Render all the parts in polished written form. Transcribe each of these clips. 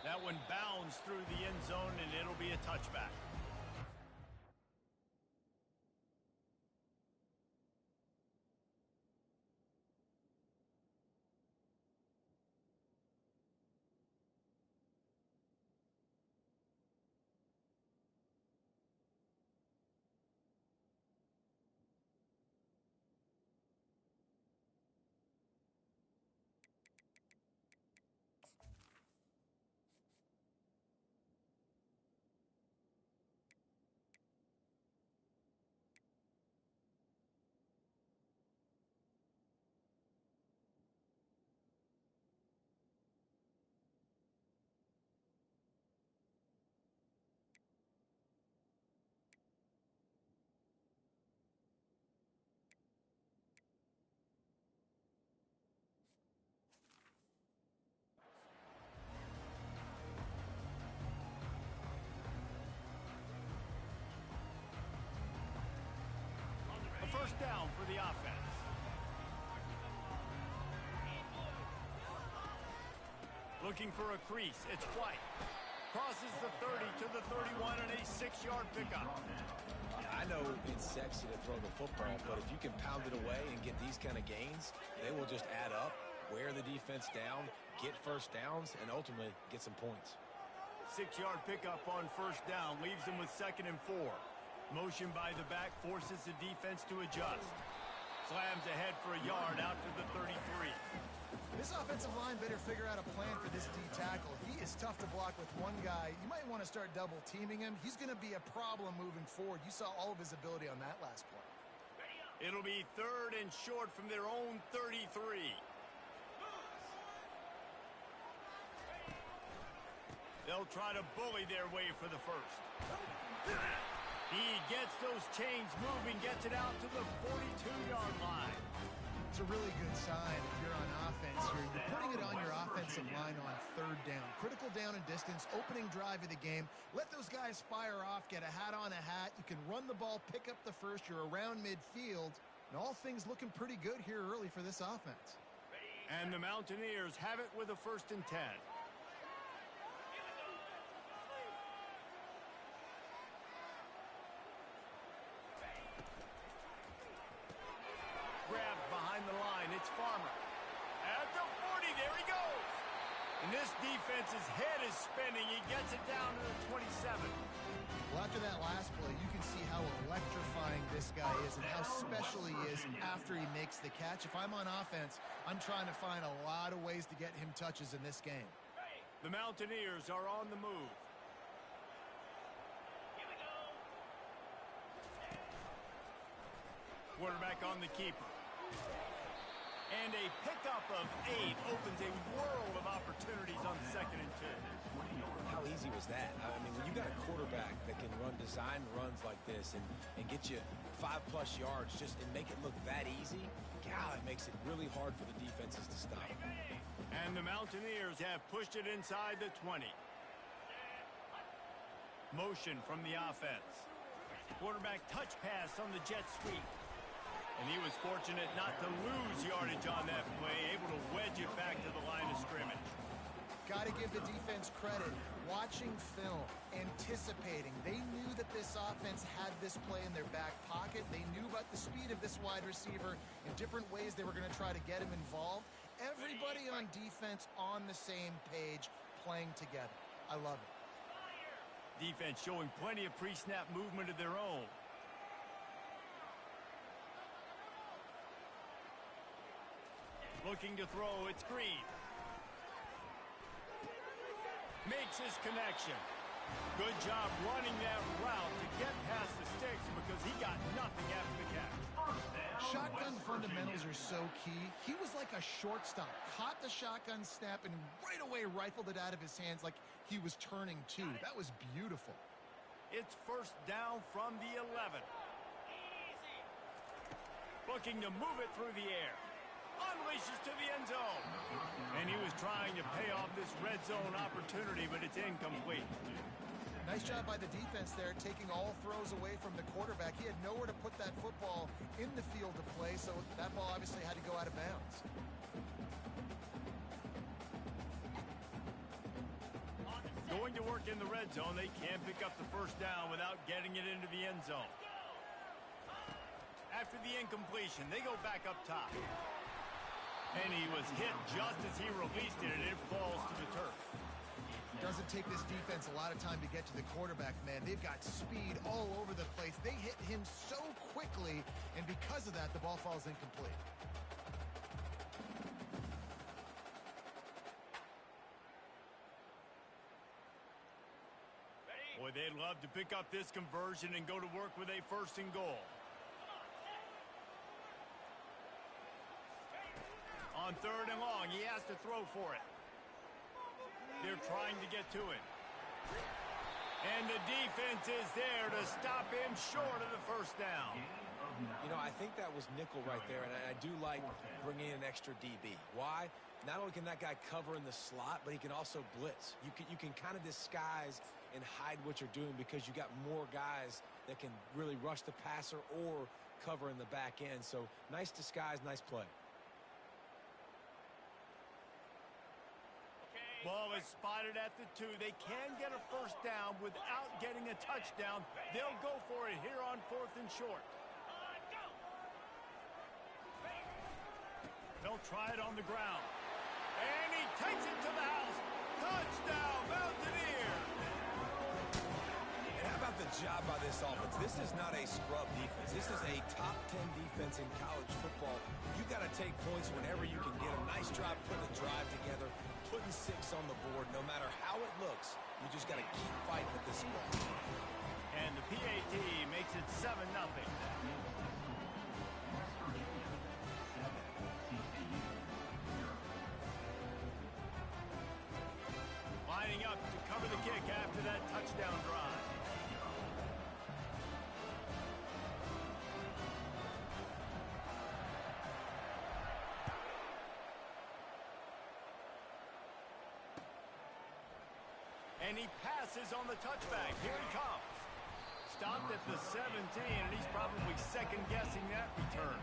That one bounds through the end zone, and it'll be a touchback. A first down for the offense. Looking for a crease. It's White. Crosses the 30 to the 31 and a 6-yard pickup. I know it's sexy to throw the football, but if you can pound it away and get these kind of gains, they will just add up, wear the defense down, get first downs, and ultimately get some points. 6-yard pickup on first down leaves them with 2nd and 4. Motion by the back forces the defense to adjust. Slams ahead for a yard out to the 33. This offensive line better figure out a plan for this D tackle. He is tough to block with one guy. You might want to start double teaming him. He's going to be a problem moving forward. You saw all of his ability on that last play. It'll be 3rd and short from their own 33. They'll try to bully their way for the first. He gets those chains moving, gets it out to the 42-yard line. It's a really good sign if you're on offense here. You're putting it on your offensive line on 3rd down. Critical down and distance, opening drive of the game. Let those guys fire off, get a hat on a hat. You can run the ball, pick up the first. You're around midfield. And all things looking pretty good here early for this offense. And the Mountaineers have it with a 1st and 10. Grabbed behind the line. It's Farmer. At the 40, there he goes. And this defense's head is spinning. He gets it down to the 27. Well, after that last play, you can see how electrifying this guy is and how special he is after he makes the catch. If I'm on offense, I'm trying to find a lot of ways to get him touches in this game. The Mountaineers are on the move. Quarterback on the keeper. And a pickup of 8 opens a world of opportunities on 2nd and 2. How easy was that? I mean, when you got a quarterback that can run design runs like this and get you 5+ yards just and make it look that easy, God, it makes it really hard for the defenses to stop. And the Mountaineers have pushed it inside the 20. Motion from the offense. Quarterback touch pass on the jet sweep. And he was fortunate not to lose yardage on that play, able to wedge it back to the line of scrimmage. Got to give the defense credit. Watching film, anticipating. They knew that this offense had this play in their back pocket. They knew about the speed of this wide receiver and different ways they were going to try to get him involved. Everybody on defense on the same page, playing together. I love it. Defense showing plenty of pre-snap movement of their own. Looking to throw, it's Green. Makes his connection. Good job running that route to get past the sticks because he got nothing after the catch. Shotgun fundamentals are so key. He was like a shortstop. Caught the shotgun snap and right away rifled it out of his hands like he was turning too. That was beautiful. It's first down from the 11. Looking to move it through the air. Unleashes to the end zone. And he was trying to pay off this red zone opportunity, but it's incomplete. Nice job by the defense there, taking all throws away from the quarterback. He had nowhere to put that football in the field to play, so that ball obviously had to go out of bounds. to work in the red zone. They can't pick up the first down without getting it into the end zone. After the incompletion, they go back up top. And he was hit just as he released it, and it falls to the turf. Doesn't take this defense a lot of time to get to the quarterback, man. They've got speed all over the place. They hit him so quickly, and because of that, the ball falls incomplete. Boy, they'd love to pick up this conversion and go to work with a 1st and goal. On 3rd and long, he has to throw for it. They're trying to get to him. And the defense is there to stop him short of the first down. You know, I think that was nickel right there, and I do like bringing in an extra DB. Why? Not only can that guy cover in the slot, but he can also blitz. You can kind of disguise and hide what you're doing because you got more guys that can really rush the passer or cover in the back end. So nice disguise, nice play. Ball is spotted at the 2. They can get a first down without getting a touchdown. They'll go for it here on 4th and short. They'll try it on the ground. And he takes it to the house. Touchdown, Mountaineer! And how about the job by this offense? This is not a scrub defense. This is a top 10 defense in college football. You got to take points whenever you can get them. Nice job putting a drive together, putting 6 on the board. No matter how it looks, you just got to keep fighting with this score. And the PAT makes it 7-0. Lining up to cover the kick after that touchdown drive. And he passes on the touchback. Here he comes. Stopped at the 17, and he's probably second-guessing that return.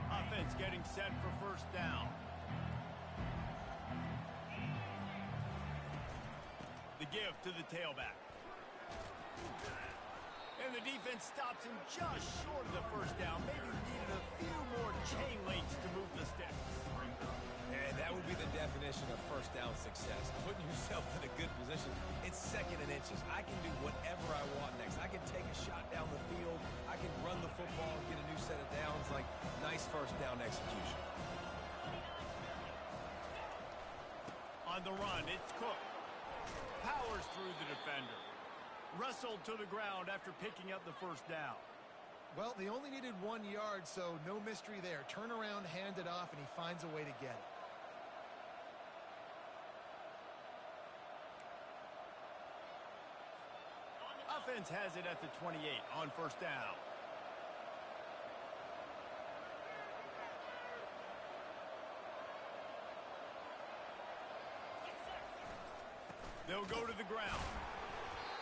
Offense getting set for first down. The give to the tailback. And the defense stops him just short of the first down. Maybe needed a few more chain links to move the sticks. And that would be the definition of first down success. Putting yourself in a good position. It's 2nd and inches. I can do whatever I want next. I can take a shot down the field. I can run the football and get a new set of downs. Like, nice first down execution. On the run, it's Cook. Powers through the defender. Wrestled to the ground after picking up the first down. Well, they only needed 1 yard, so no mystery there. Turn around, hand it off, and he finds a way to get it. Offense has it at the 28 on first down. They'll go to the ground.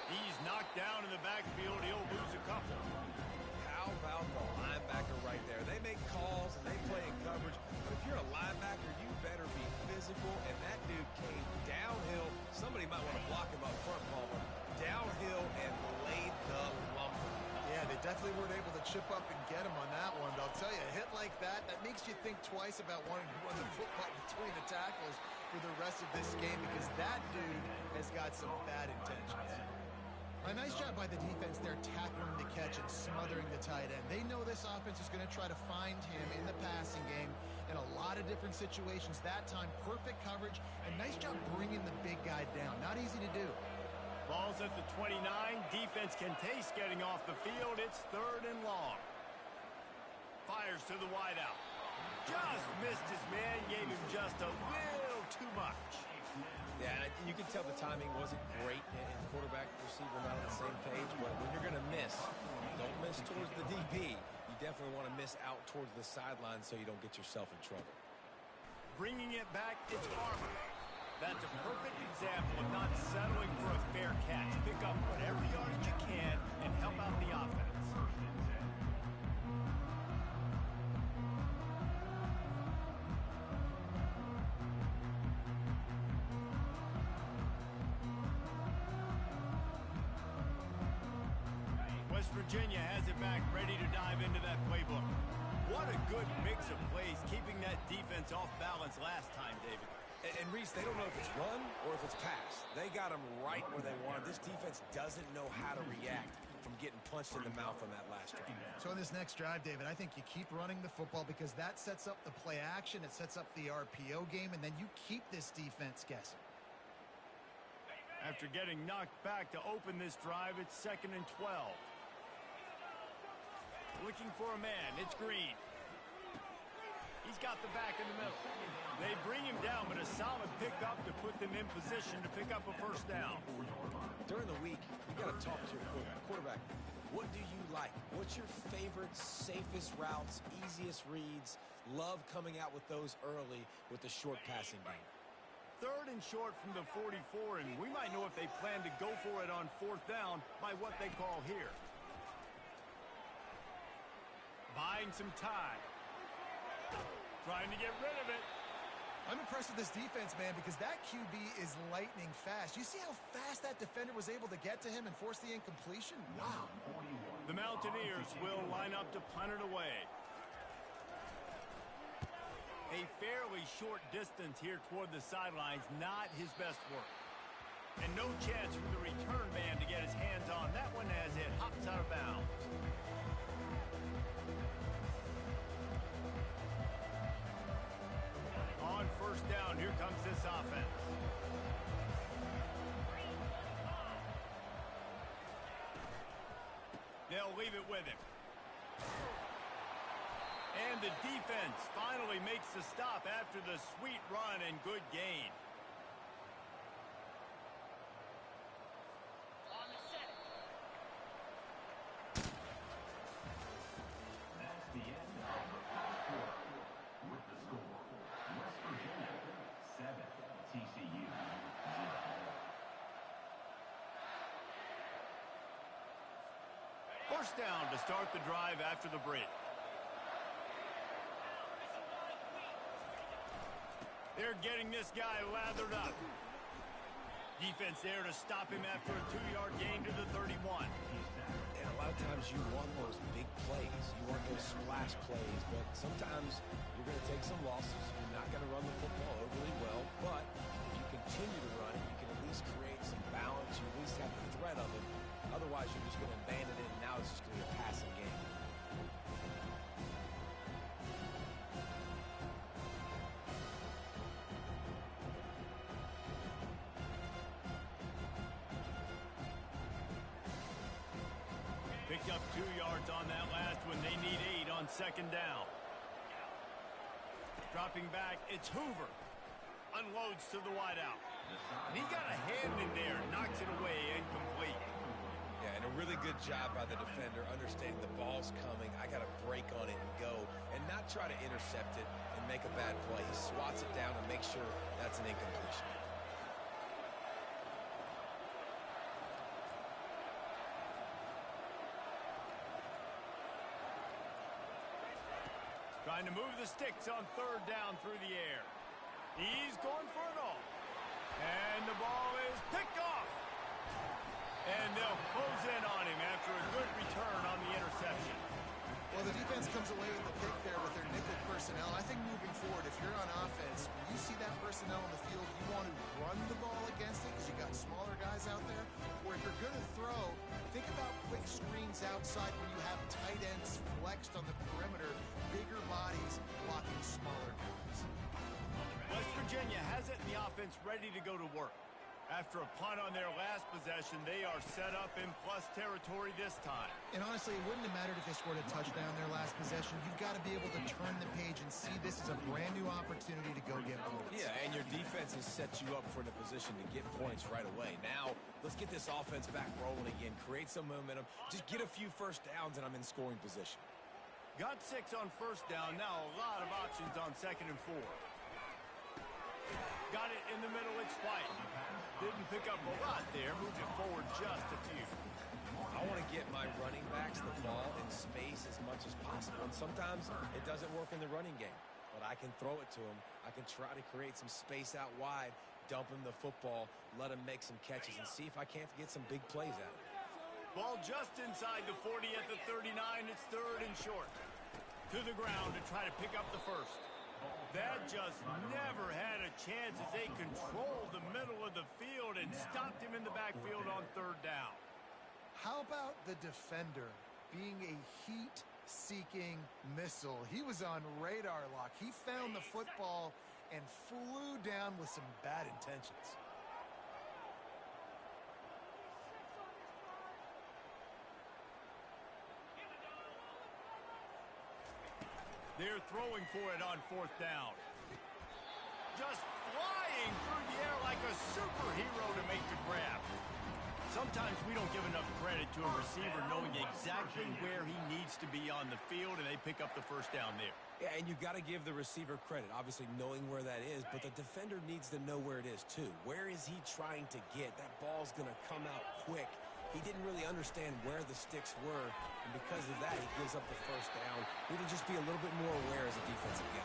He's knocked down in the backfield. He'll lose a couple. How about the linebacker right there? They make calls and they play in coverage. But if you're a linebacker, you better be physical. And that dude came downhill. Somebody might want to block him up front, Palmer. Downhill and laid the lumber. Yeah, they definitely weren't able to chip up and get him on that one. But I'll tell you, a hit like that, that makes you think twice about wanting to run the football between the tackles for the rest of this game, because that dude has got some bad intentions. A nice job by the defense there, tackling the catch and smothering the tight end. They know this offense is going to try to find him in the passing game in a lot of different situations. That time, perfect coverage, and nice job bringing the big guy down. Not easy to do. Ball's at the 29. Defense can taste getting off the field. It's 3rd and long. Fires to the wideout. Just missed his man. Gave him just a little too much. Yeah, and you can tell the timing wasn't great, and quarterback receiver not on the same page. But when you're going to miss, don't miss towards the DB. You definitely want to miss out towards the sideline so you don't get yourself in trouble. Bringing it back, it's Farmer. That's a perfect example of not settling for a fair catch. Pick up whatever yardage you can and help out the offense. West Virginia has it back, ready to dive into that playbook. What a good mix of plays, keeping that defense off balance last time, David. And Reese, they don't know if it's run or if it's pass. They got them right where they want. This defense doesn't know how to react from getting punched in the mouth on that last drive. So in this next drive, David, I think you keep running the football because that sets up the play action, it sets up the RPO game, and then you keep this defense guessing. After getting knocked back to open this drive, it's 2nd and 12. Looking for a man, it's Green. He's got the back in the middle. They bring him down, but a solid pickup to put them in position to pick up a first down. During the week, you got to talk to your quarterback. What do you like? What's your favorite, safest routes, easiest reads? Love coming out with those early with the short passing game. 3rd and short from the 44, and we might know if they plan to go for it on 4th down by what they call here. Buying some time. Trying to get rid of it. I'm impressed with this defense, man, because that QB is lightning fast. You see how fast that defender was able to get to him and force the incompletion? Wow. The Mountaineers will line up to punt it away. A fairly short distance here toward the sidelines, not his best work. And no chance for the return man to get his hands on. That one as it hops out of bounds. On 1st down, here comes this offense. They'll leave it with him. And the defense finally makes the stop after the sweet run and good gain. That's the end of the first quarter. With the score, West Virginia 7, TCU 0. First down to start the drive after the break. They're getting this guy lathered up. Defense there to stop him after a 2-yard gain to the 31. And a lot of times you want those big plays. You want those splash plays. But sometimes you're going to take some losses. You're not going to run the football overly well. But if you continue to run it, you can at least create some balance. You at least have the threat of it. Otherwise, you're just going to abandon it, and now it's just going to be a passing game. Picked up 2 yards on that last one. They need 8 on 2nd down. Dropping back, it's Hoover. Unloads to the wideout. And he got a hand in there, knocks it away, incomplete. Yeah, and a really good job by the defender, understanding the ball's coming. I got to break on it and go, and not try to intercept it and make a bad play. He swats it down and makes sure that's an incompletion. Trying to move the sticks on 3rd down through the air. He's going for it all. And the ball is picked off. And they'll close in on him after a good return on the interception. Well, the defense comes away with the pick there with their nickel personnel. I think moving forward, if you're on offense, when you see that personnel on the field, you want to run the ball against it because you got smaller guys out there. Or if you're going to throw, think about quick screens outside when you have tight ends flexed on the perimeter, bigger bodies blocking smaller guys. West Virginia has it in the offense ready to go to work. After a punt on their last possession, they are set up in plus territory this time. And honestly, it wouldn't have mattered if they scored a touchdown their last possession. You've got to be able to turn the page and see this as a brand new opportunity to go get points. Yeah, and your defense has set you up for the position to get points right away. Now, let's get this offense back rolling again, create some momentum, just get a few first downs, and I'm in scoring position. Got 6 on 1st down. Now a lot of options on 2nd and 4. Got it in the middle, it's quiet. Didn't pick up a lot there, moved it forward just a few. I want to get my running backs the ball in space as much as possible. And sometimes it doesn't work in the running game. But I can throw it to him. I can try to create some space out wide, dump him the football, let him make some catches, and see if I can't get some big plays out of it. Ball just inside the 40 at the 39. It's third and short. To the ground to try to pick up the first. That just never had a chance as they controlled the middle of the field and stopped him in the backfield on third down. How about the defender being a heat-seeking missile? He was on radar lock. He found the football and flew down with some bad intentions. They're throwing for it on fourth down. Just flying through the air like a superhero to make the grab. Sometimes we don't give enough credit to a receiver knowing exactly where he needs to be on the field, and they pick up the first down there. Yeah, and you've got to give the receiver credit, obviously knowing where that is, but the defender needs to know where it is too. Where is he trying to get? That ball's going to come out quick. He didn't really understand where the sticks were, and because of that, he gives up the first down. We need to just be a little bit more aware as a defensive guy.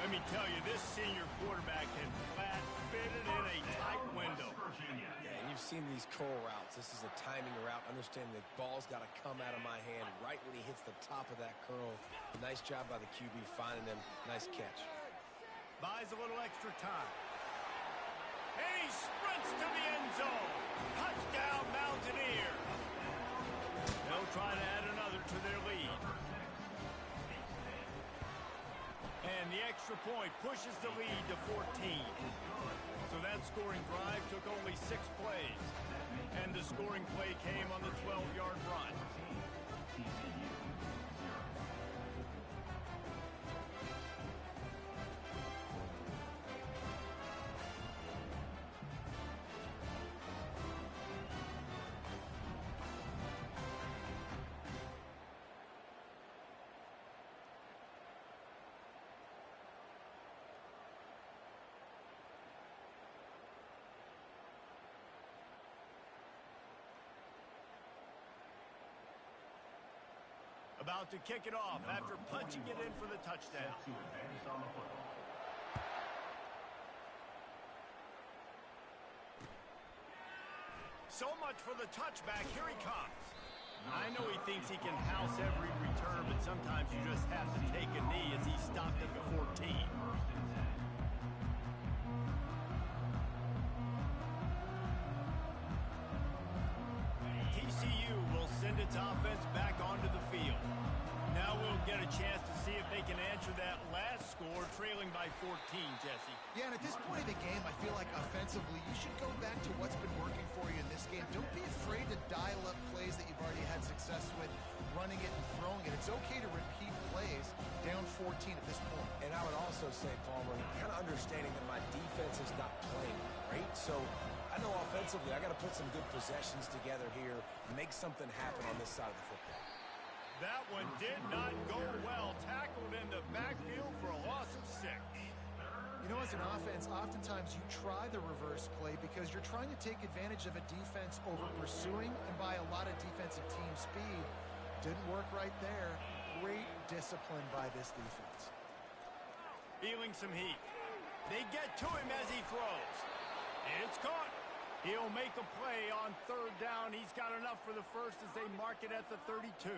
Let me tell you, this senior quarterback can flat fit it in a tight window. Yeah, and you've seen these curl routes. This is a timing route. Understand the ball's got to come out of my hand right when he hits the top of that curl. Nice job by the QB finding him. Nice catch. Buys a little extra time. And he sprints to the end zone. Touchdown, Mountaineers. They'll try to add another to their lead. And the extra point pushes the lead to 14. So that scoring drive took only 6 plays. And the scoring play came on the 12-yard run. About to kick it off after punching it in for the touchdown. So much for the touchback. Here he comes. I know he thinks he can house every return, but sometimes you just have to take a knee as he stopped at the 14. TCU will send its offense back onto the field. Now we'll get a chance to see if they can answer that last score, trailing by 14, Jesse. Yeah, and at this point of the game, I feel like offensively, you should go back to what's been working for you in this game. Don't be afraid to dial up plays that you've already had success with, running it and throwing it. It's okay to repeat plays down 14 at this point. And I would also say, Palmer, kind of understanding that my defense is not playing great, so I know offensively I got to put some good possessions together here, make something happen on this side of the football. That one did not go well. Tackled in the backfield for a loss of 6. You know, as an offense, oftentimes you try the reverse play because you're trying to take advantage of a defense over pursuing and by a lot of defensive team speed. Didn't work right there. Great discipline by this defense. Feeling some heat. They get to him as he throws. It's caught. He'll make a play on third down. He's got enough for the first as they mark it at the 32.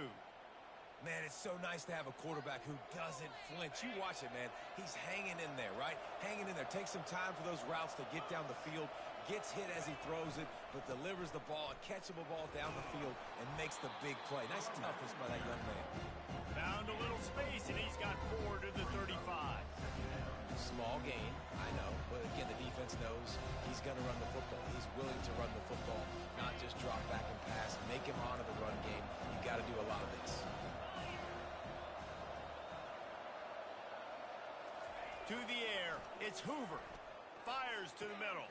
Man, it's so nice to have a quarterback who doesn't flinch. You watch it, man. He's hanging in there, right? Hanging in there. Takes some time for those routes to get down the field. Gets hit as he throws it, but delivers the ball, a catchable ball down the field, and makes the big play. Nice toughness by that young man. Found a little space, and he's got 4 to the 35. Small gain, I know, but again, the defense knows he's going to run the football. He's willing to run the football, not just drop back and pass, make him honor the run game. You got to do a lot of this. To the air, it's Hoover. Fires to the middle.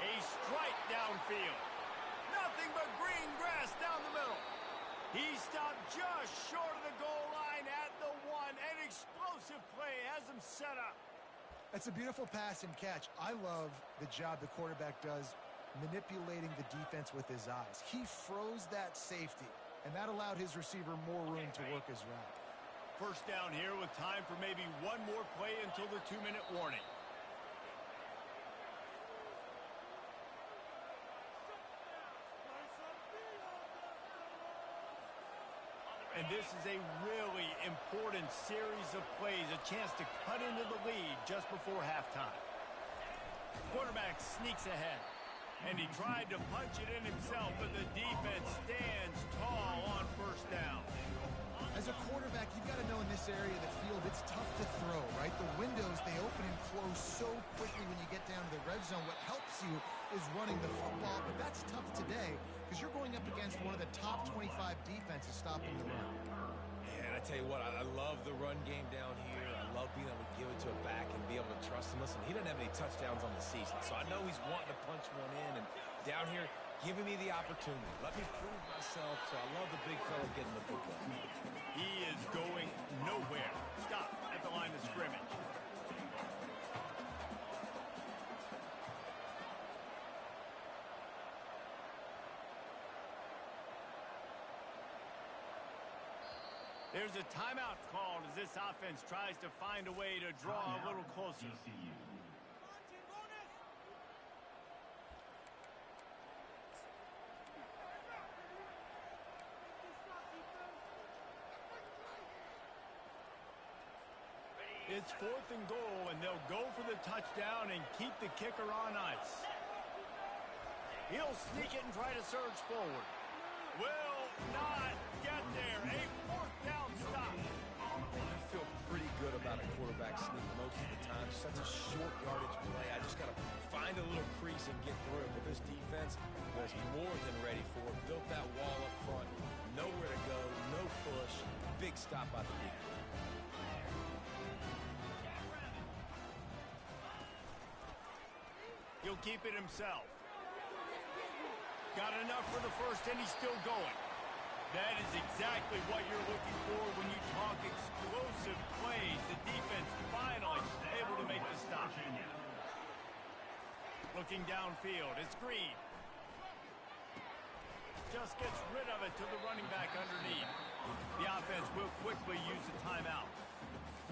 A strike downfield. Nothing but green grass down the middle. He stopped just short of the goal line at the 1. An explosive play has him set up. That's a beautiful pass and catch. I love the job the quarterback does manipulating the defense with his eyes. He froze that safety, and that allowed his receiver more room to work his route. First down here with time for maybe one more play until the 2-minute warning. And this is a really important series of plays, a chance to cut into the lead just before halftime. Quarterback sneaks ahead, and he tried to punch it in himself, but the defense stands tall on first down. As a quarterback, you've got to know in this area of the field, it's tough to throw, right? The windows, they open and close so quickly when you get down to the red zone. What helps you is running the football, but that's tough today because you're going up against one of the top 25 defenses stopping the run. Yeah, and I tell you what, I love the run game down here. I love being able to give it to a back and be able to trust him. Listen, he doesn't have any touchdowns on the season, so I know he's wanting to punch one in. And down here, giving me the opportunity. Let me prove myself, so I love the big fella getting the football. He is going nowhere. Stop at the line of scrimmage. There's a timeout called as this offense tries to find a way to draw a little closer. TCU. It's 4th and goal, and they'll go for the touchdown and keep the kicker on ice. He'll sneak it and try to surge forward. Will not get there. A 4th down stop. I feel pretty good about a quarterback sneak most of the time. Such a short yardage play. I just got to find a little crease and get through it. But this defense was more than ready for it. Built that wall up front. Nowhere to go. No push. Big stop by the defense. He'll keep it himself. Got enough for the first, and he's still going. That is exactly what you're looking for when you talk explosive plays. The defense finally able to make the stop. Looking downfield, it's Green. Just gets rid of it to the running back underneath. The offense will quickly use the timeout.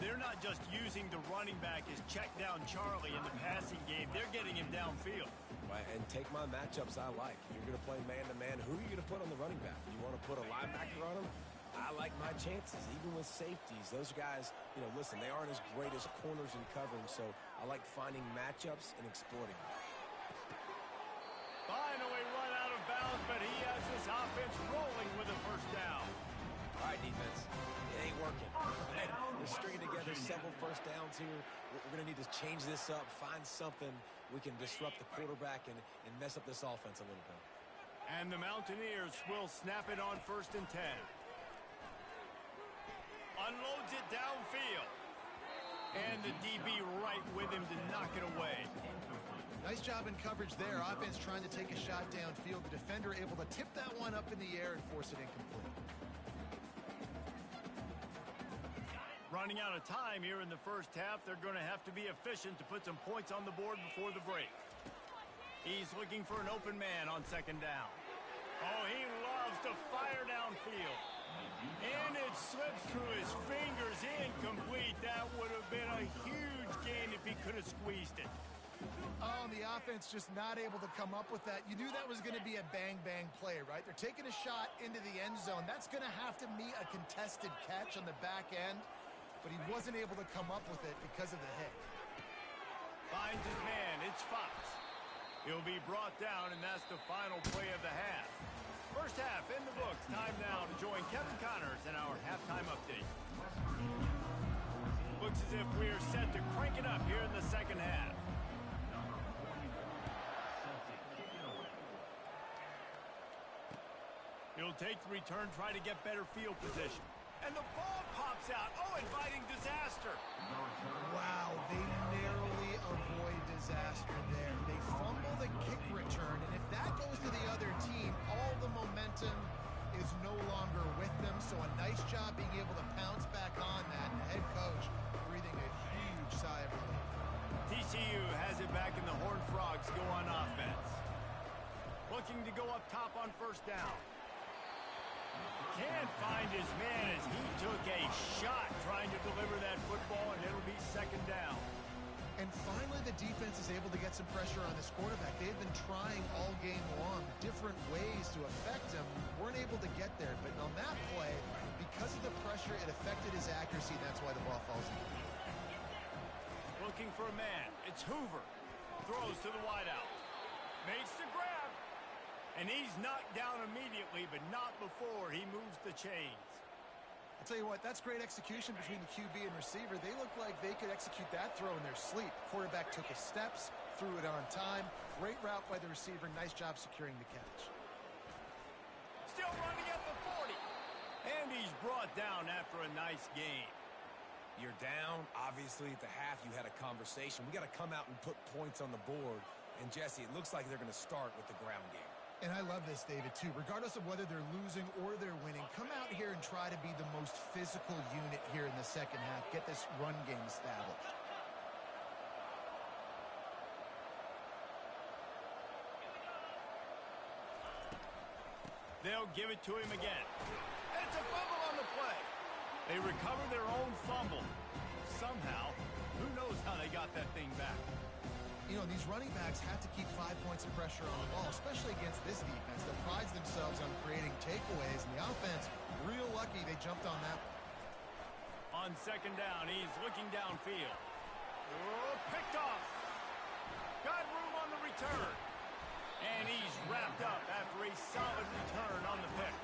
They're not just using the running back as check down Charlie in the passing game. They're getting him downfield. Right, and take my matchups I like. If you're going to play man-to-man, who are you going to put on the running back? You want to put a linebacker on him? I like my chances, even with safeties. Those guys, listen, they aren't as great as corners and covering, so I like finding matchups and exploiting them. Finally run out of bounds, but he has this offense rolling with a first down. All right, defense. It ain't working. We're stringing together several first downs here. We're going to need to change this up, find something we can disrupt the quarterback and mess up this offense a little bit. And the Mountaineers will snap it on 1st and 10. Unloads it downfield. And the DB right with him to knock it away. Nice job in coverage there. Offense trying to take a shot downfield. The defender able to tip that one up in the air and force it incomplete. Running out of time here in the first half. They're going to have to be efficient to put some points on the board before the break. He's looking for an open man on 2nd down. Oh, he loves to fire downfield. And it slips through his fingers, incomplete. That would have been a huge gain if he could have squeezed it. Oh, and the offense just not able to come up with that. You knew that was going to be a bang-bang play, right? They're taking a shot into the end zone. That's going to have to meet a contested catch on the back end, but he wasn't able to come up with it because of the hit. Finds his man. It's Fox. He'll be brought down, and that's the final play of the half. First half in the books. Time now to join Kevin Connors in our halftime update. Looks as if we're set to crank it up here in the second half. He'll take the return, try to get better field position. And the ball pops out. Oh, inviting disaster. Wow, they narrowly avoid disaster there. They fumble the kick return, and if that goes to the other team, all the momentum is no longer with them. So a nice job being able to pounce back on that. And the head coach breathing a huge sigh of relief. Frogs go on offense. Looking to go up top on first down. Can't find his man as he took a shot trying to deliver that football, and it'll be second down. And finally, the defense is able to get some pressure on this quarterback. They've been trying all game long different ways to affect him. Weren't able to get there, but on that play, because of the pressure, it affected his accuracy. That's why the ball falls in. Looking for a man. It's Hoover. Throws to the wideout. Makes the grab. And he's knocked down immediately, but not before he moves the chains. I'll tell you what, that's great execution between the QB and receiver. They look like they could execute that throw in their sleep. Quarterback took his steps, threw it on time. Great route by the receiver. Nice job securing the catch. Still running at the 40. And he's brought down after a nice gain. You're down. Obviously, at the half, you had a conversation. We got to come out and put points on the board. And, Jesse, it looks like they're going to start with the ground game. And I love this, David, too. Regardless of whether they're losing or they're winning, come out here and try to be the most physical unit here in the second half. Get this run game established. They'll give it to him again. It's a fumble on the play. They recover their own fumble. Somehow, who knows how they got that thing back. You know, these running backs have to keep 5 points of pressure on the ball, especially against this defense that prides themselves on creating takeaways. And the offense, real lucky they jumped on that one. On second down, he's looking downfield. Oh, picked off. Got room on the return. And he's wrapped up after a solid return on the pick.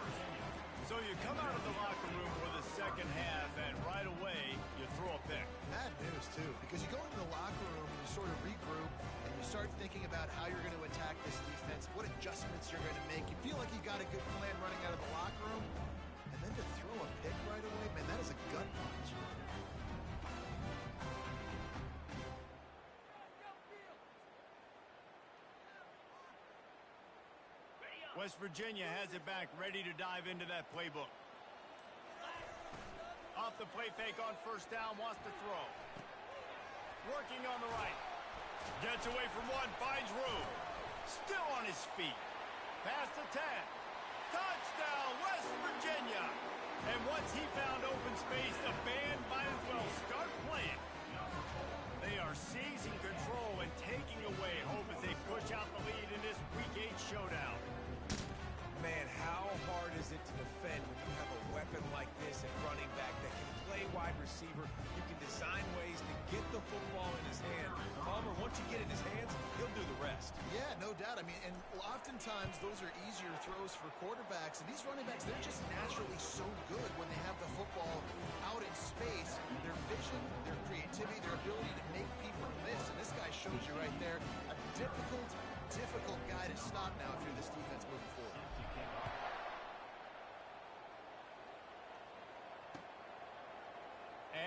So you come out of the locker room for the second half, and right away, you throw a pick. Bad news, too, because you go into the locker room and you sort of regroup, and you start thinking about how you're going to attack this defense, what adjustments you're going to make. You feel like you got a good plan running out of the locker room, and then to throw a pick right away, man, that is a gut punch. West Virginia has it back, ready to dive into that playbook. Off the play fake on first down, wants to throw. Working on the right. Gets away from one, finds room. Still on his feet. Past the 10. Touchdown, West Virginia. And once he found open space, the band might as well start playing. They are seizing control and taking away hope as they push out the lead in this Week 8 showdown. Man, how hard is it to defend when you have a weapon like this at running back that can play wide receiver? You can design ways to get the football in his hand. Palmer, once you get it in his hands, he'll do the rest. Yeah, no doubt. I mean, and oftentimes those are easier throws for quarterbacks. And these running backs, they're just naturally so good when they have the football out in space. Their vision, their creativity, their ability to make people miss. And this guy shows you right there a difficult guy to stop now if you're this defense moving forward.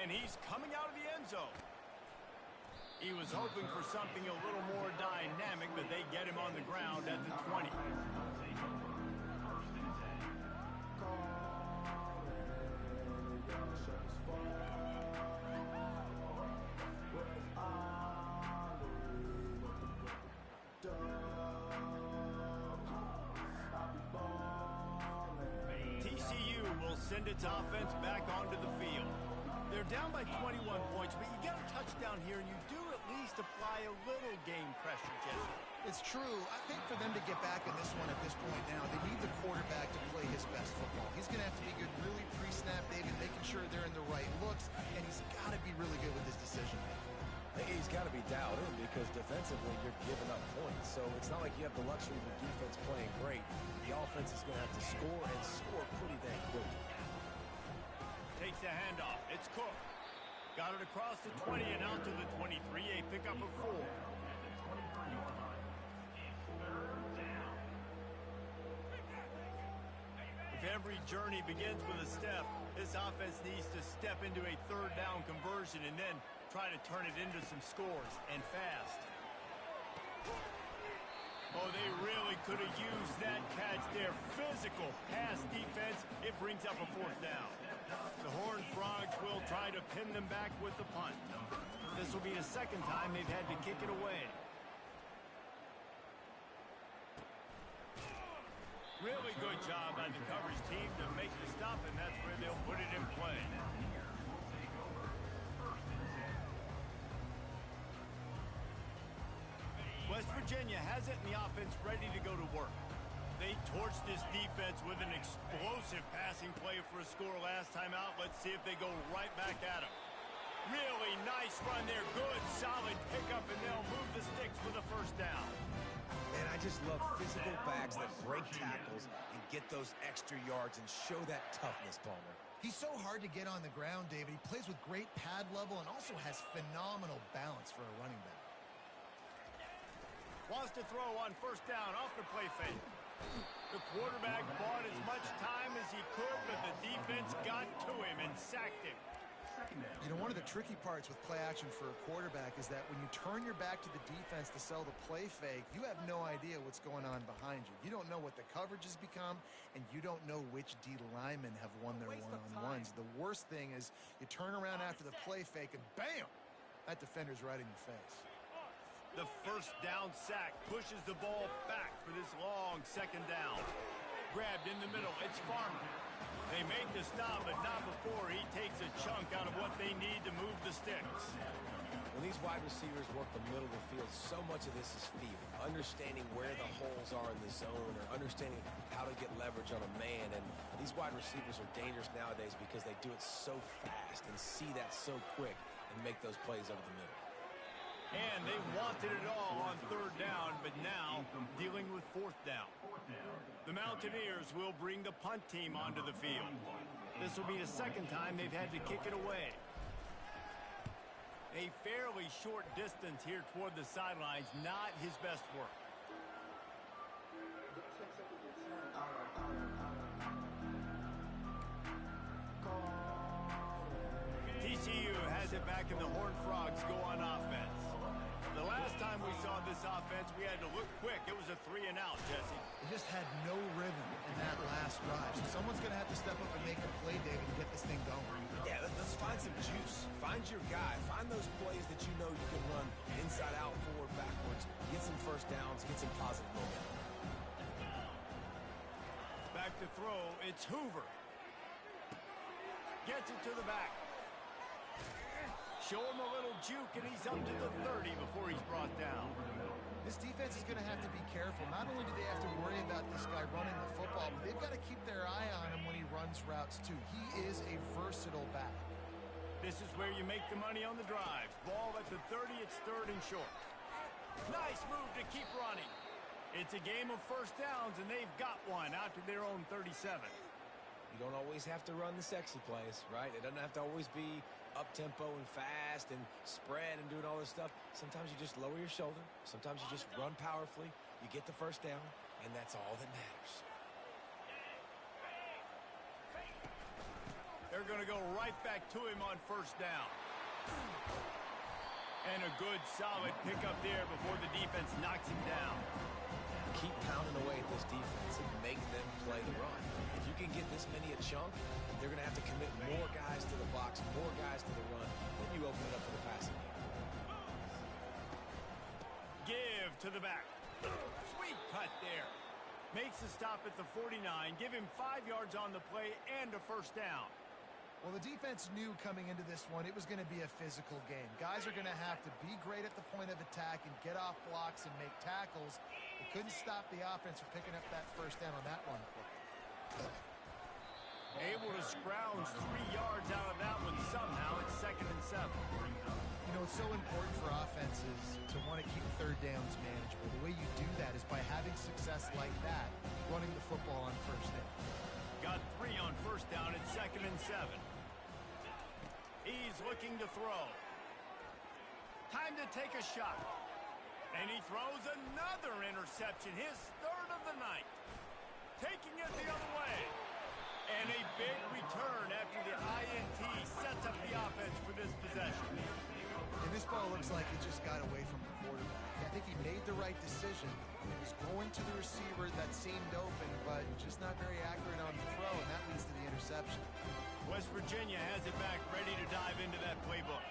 And he's coming out of the end zone. He was hoping for something a little more dynamic, but they get him on the ground at the 20. TCU will send its offense back onto the field. They're down by 21 points, but you get a touchdown here, and you do at least apply a little game pressure, Jesse. It's true. I think for them to get back in this one at this point now, they need the quarterback to play his best football. He's going to have to be good really pre-snap, David, making sure they're in the right looks, and he's got to be really good with his decision-making. He's got to be dialed in because defensively you're giving up points. So it's not like you have the luxury of the defense playing great. The offense is going to have to score and score pretty dang quick. Takes the handoff. It's Cook. Got it across the 20 and out to the 23. A pickup of 4. If every journey begins with a step, this offense needs to step into a third down conversion and then try to turn it into some scores, and fast. Oh, they really could have used that catch there. Physical pass defense. It brings up a fourth down. The Horned Frogs will try to pin them back with the punt. This will be the second time they've had to kick it away. Really good job by the coverage team to make the stop, and that's where they'll put it in play. West Virginia has it, and the offense ready to go to work. They torched this defense with an explosive passing play for a score last time out. Let's see if they go right back at them. Really nice run there. Good, solid pickup, and they'll move the sticks for the first down. And I just love physical backs that break tackles and get those extra yards and show that toughness, Palmer. He's so hard to get on the ground, David. He plays with great pad level and also has phenomenal balance for a running back. Wants to throw on first down off the play fake. The quarterback bought as much time as he could, but the defense got to him and sacked him. You know, one of the tricky parts with play action for a quarterback is that when you turn your back to the defense to sell the play fake, you have no idea what's going on behind you. You don't know what the coverage has become, and you don't know which D linemen have won their one-on-ones. The worst thing is you turn around after the play fake, and bam! That defender's right in your face. The first down sack pushes the ball back for this long second down. Grabbed in the middle. It's Farmer. They make the stop, but not before he takes a chunk out of what they need to move the sticks. When these wide receivers work the middle of the field, so much of this is feel. Understanding where the holes are in the zone or understanding how to get leverage on a man. And these wide receivers are dangerous nowadays because they do it so fast and see that so quick and make those plays over the middle. And they wanted it all on third down, but now dealing with fourth down. The Mountaineers will bring the punt team onto the field. This will be the second time they've had to kick it away. A fairly short distance here toward the sidelines, not his best work. TCU has it back, and the Horned Frogs go on offense. The last time we saw this offense, we had to look quick. It was a 3-and-out, Jesse. They just had no rhythm in that last drive. So someone's going to have to step up and make a play, David, to get this thing going. Yeah, let's find some juice. Find your guy. Find those plays that you know you can run inside out, forward, backwards. Get some first downs. Get some positive momentum. Back to throw. It's Hoover. Gets it to the back. Show him a little juke, and he's up to the 30 before he's brought down. This defense is going to have to be careful. Not only do they have to worry about this guy running the football, but they've got to keep their eye on him when he runs routes, too. He is a versatile back. This is where you make the money on the drives. Ball at the 30, it's third and short. Nice move to keep running. It's a game of first downs, and they've got one out to their own 37. You don't always have to run the sexy plays, right? It doesn't have to always be up-tempo and fast and spread and doing all this stuff. Sometimes you just lower your shoulder. Sometimes you just run powerfully. You get the first down, and that's all that matters. They're going to go right back to him on first down. And a good, solid pickup there before the defense knocks him down. Keep pounding away at this defense and make them play the run. If you can get this many a chunk, they're going to have to commit more guys to the box, more guys to the run. Then you open it up for the passing game. Give to the back. Sweet cut there. Makes the stop at the 49. Give him 5 yards on the play and a first down. Well, the defense knew coming into this one it was going to be a physical game. Guys are going to have to be great at the point of attack and get off blocks and make tackles. They couldn't stop the offense from picking up that first down on that one. Able to scrounge 3 yards out of that one somehow. It's 2nd and 7. You know, it's so important for offenses to want to keep third downs manageable. The way you do that is by having success like that, running the football on first down. Got 3 on first down. It's 2nd and 7. He's looking to throw. Time to take a shot. And he throws another interception, his 3rd of the night. Taking it the other way. And a big return after the INT sets up the offense for this possession. And this ball looks like it just got away from the quarterback. I think he made the right decision. He was going to the receiver that seemed open, but just not very accurate on the throw, and that leads to the interception. West Virginia has it back, ready to dive into that playbook.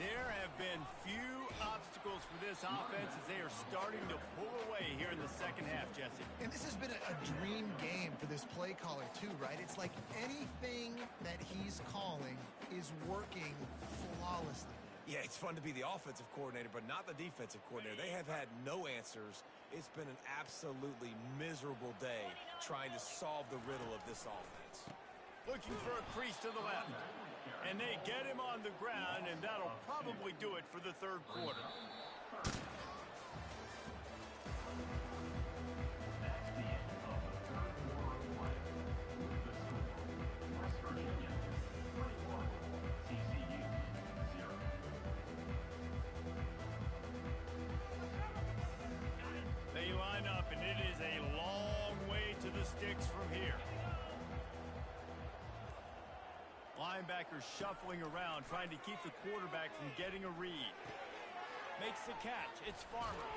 There have been few obstacles obstacles for this offense as they are starting to pull away here in the second half, Jesse. And this has been a dream game for this play caller, too, right? It's like anything that he's calling is working flawlessly. Yeah, it's fun to be the offensive coordinator, but not the defensive coordinator. They have had no answers. It's been an absolutely miserable day trying to solve the riddle of this offense. Looking for a crease to the left. And they get him on the ground, and that'll probably do it for the third quarter. That's the end of the third quarter of play. The score, West Virginia 21, TCU 0. They line up, and it is a long way to the sticks from here. Linebacker shuffling around, trying to keep the quarterback from getting a read. Makes the catch. It's Farmer.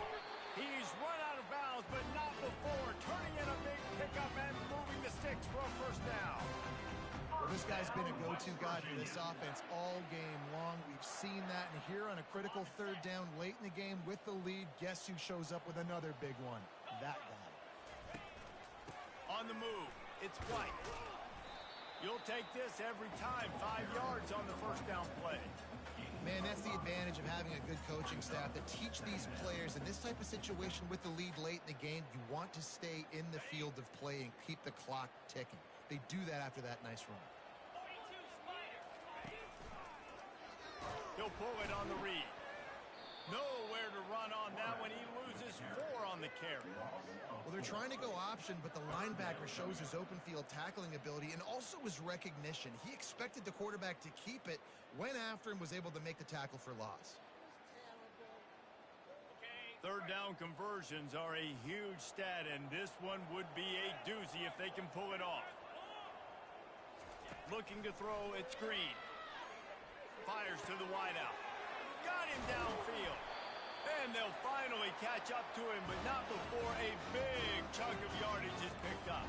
He's run out of bounds, but not before. Turning in a big pickup and moving the sticks for a first down. Well, this guy's been a go-to guy for this offense all game long. We've seen that, and here on a critical third down late in the game with the lead, guess who shows up with another big one? That guy. On the move, it's White. You'll take this every time. 5 yards on the first down play. Man, that's the advantage of having a good coaching staff that teach these players in this type of situation with the lead late in the game. You want to stay in the field of play and keep the clock ticking. They do that after that nice run. He'll pull it on the read. Nowhere to run on that one. He loses 4 on the carry. Well, they're trying to go option, but the linebacker shows his open field tackling ability and also his recognition. He expected the quarterback to keep it, went after him, was able to make the tackle for loss. Third down conversions are a huge stat, and this one would be a doozy if they can pull it off. Looking to throw, it's Green. Fires to the wideout. Got him downfield. And they'll finally catch up to him, but not before a big chunk of yardage is picked up.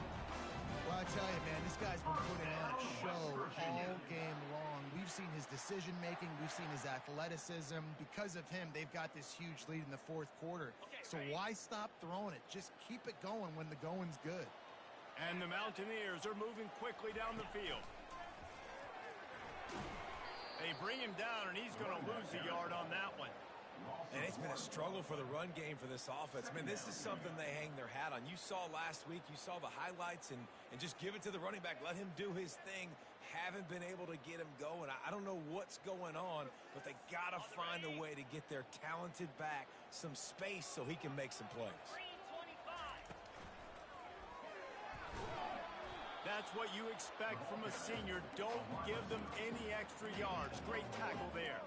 Well, I tell you, man, this guy's been putting on a show all game long. We've seen his decision-making. We've seen his athleticism. Because of him, they've got this huge lead in the fourth quarter. So why stop throwing it? Just keep it going when the going's good. And the Mountaineers are moving quickly down the field. They bring him down, and he's going to lose a yard on that one. And it's been a struggle for the run game for this offense. Man, this is something they hang their hat on. You saw last week, you saw the highlights, and just give it to the running back. Let him do his thing. Haven't been able to get him going. I don't know what's going on, but they got to find a way to get their talented back some space so he can make some plays. That's what you expect from a senior. Don't give them any extra yards. Great tackle there.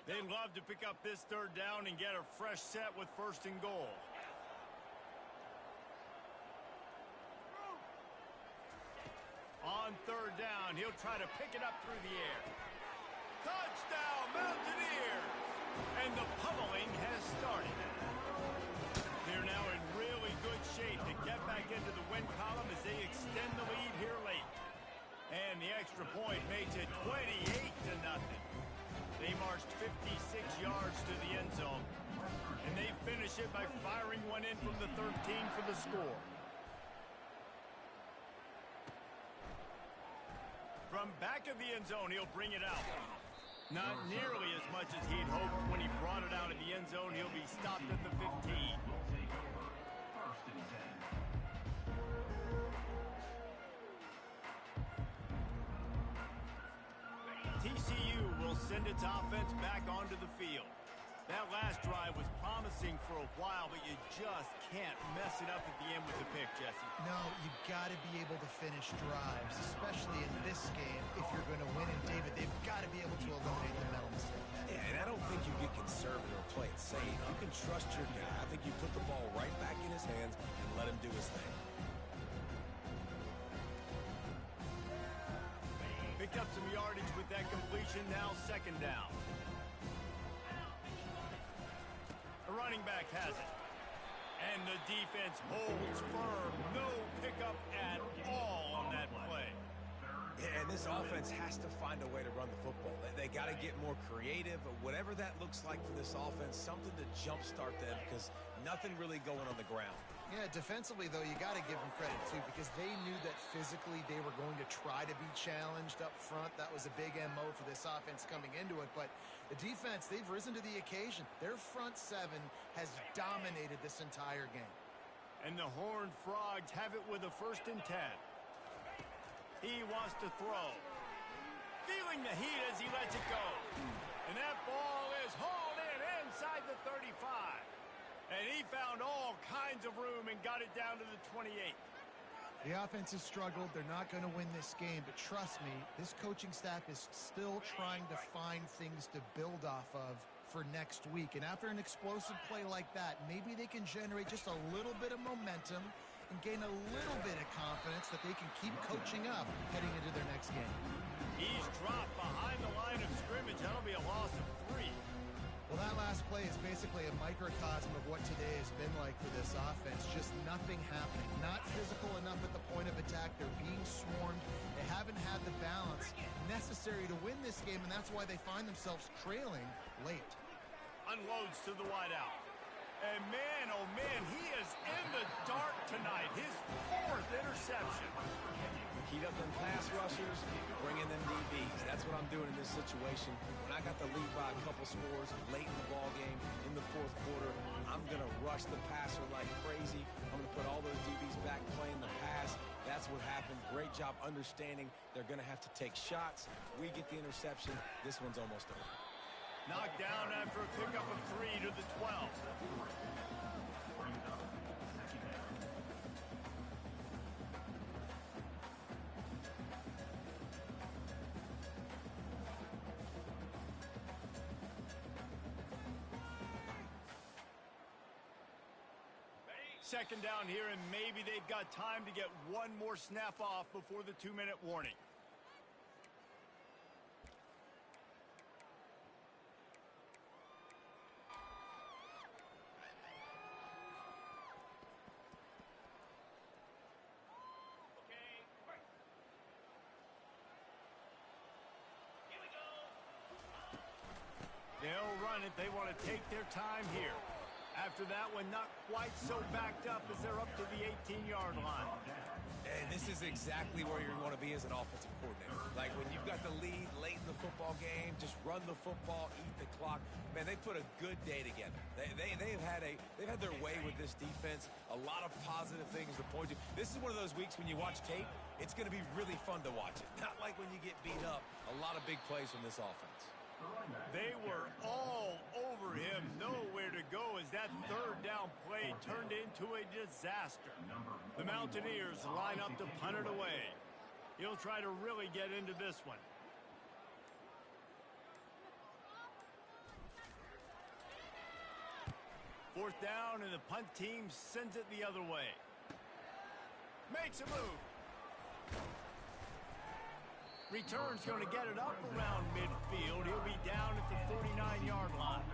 They'd love to pick up this third down and get a fresh set with first and goal. On third down, he'll try to pick it up through the air. Touchdown, Mountaineers! And the pummeling has started. They're now in really good shape to get back into the win column as they extend the lead here late. And the extra point makes it 28-0. They marched 56 yards to the end zone, and they finish it by firing one in from the 13 for the score. From back of the end zone, he'll bring it out. Not nearly as much as he'd hoped when he brought it out of the end zone. He'll be stopped at the 15. Will take over. First and 10. TCU will send its offense back onto the field. That last drive was promising for a while, but you just can't mess it up at the end with the pick, Jesse. No, you got to be able to finish drives, especially in this game if you're going to win. And, David, they've got to be able to eliminate the mental mistakes. Yeah, and I don't think you get conservative or play it safe. You can trust your guy. I think you put the ball right back in his hands and let him do his thing. picked up some yardage with that completion. Now second down. The running back has it. And the defense holds firm. No pickup at all on that play. Yeah, and this offense has to find a way to run the football. They got to get more creative, whatever that looks like for this offense, something to jumpstart them because nothing really going on the ground. Yeah, defensively, though, you got to give them credit, too, because they knew that physically they were going to try to be challenged up front. That was a big MO for this offense coming into it. But the defense, they've risen to the occasion. Their front seven has dominated this entire game. And the Horned Frogs have it with a 1st and 10. He wants to throw. Feeling the heat as he lets it go. And that ball is hauled in inside the 35. And he found all kinds of room and got it down to the 28. The offense has struggled. They're not going to win this game. But trust me, this coaching staff is still trying to find things to build off of for next week. And after an explosive play like that, maybe they can generate just a little bit of momentum and gain a little bit of confidence that they can keep coaching up heading into their next game. He's dropped behind the line of scrimmage. That'll be a loss of 3. Well, that last play is basically a microcosm of what today has been like for this offense. Just nothing happening. Not physical enough at the point of attack. They're being swarmed. They haven't had the balance necessary to win this game, and that's why they find themselves trailing late. Unloads to the wideout. And man, oh man, he is in the dark tonight. His 4th interception. Heat up them pass rushers, bring in them DBs. That's what I'm doing in this situation. When I got the lead by a couple scores late in the ball game in the 4th quarter, I'm going to rush the passer like crazy. I'm going to put all those DBs back playing the pass. That's what happened. Great job understanding they're going to have to take shots. We get the interception. This one's almost over. Knocked down after a pickup of 3 to the 12. Second down here, and maybe they've got time to get one more snap off before the 2-minute warning. They'll run it. They want to take their time here. After that one, not quite so backed up as they're up to the 18-yard line. And this is exactly where you want to be as an offensive coordinator. Like when you've got the lead late in the football game, just run the football, eat the clock. Man, they put a good day together. They've had their way with this defense. A lot of positive things to point to. This is one of those weeks when you watch tape, it's going to be really fun to watch it. Not like when you get beat up. A lot of big plays from this offense. They were all over him. Nowhere to go as that 3rd down play turned into a disaster. The Mountaineers line up to punt it away. He'll try to really get into this one. Fourth down, and the punt team sends it the other way. Makes a move. Return's going to get it up around midfield. He'll be down at the 49-yard line.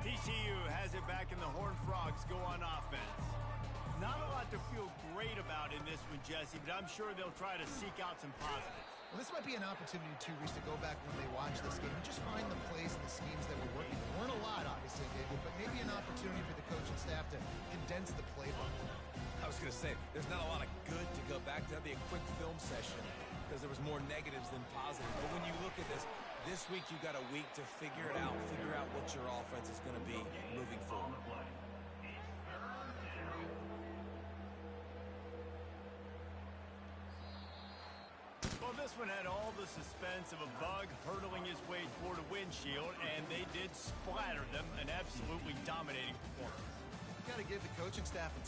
TCU has it back, and the Horned Frogs go on offense. Not a lot to feel great about in this one, Jesse, but I'm sure they'll try to seek out some positives. Well, this might be an opportunity, too, Reese, to go back when they watch this game and just find the plays and the schemes that were working. There weren't a lot, obviously, David, but maybe an opportunity for the coaching staff to condense the playbook. I was going to say, there's not a lot of good to go back to. That'd be a quick film session because there was more negatives than positives. But when you look at this week you got a week to figure it out, figure out what your offense is going to be moving forward. Well, this one had all the suspense of a bug hurtling his way toward a windshield, and they did splatter them, an absolutely dominating performance. Got to give the coaching staff a ton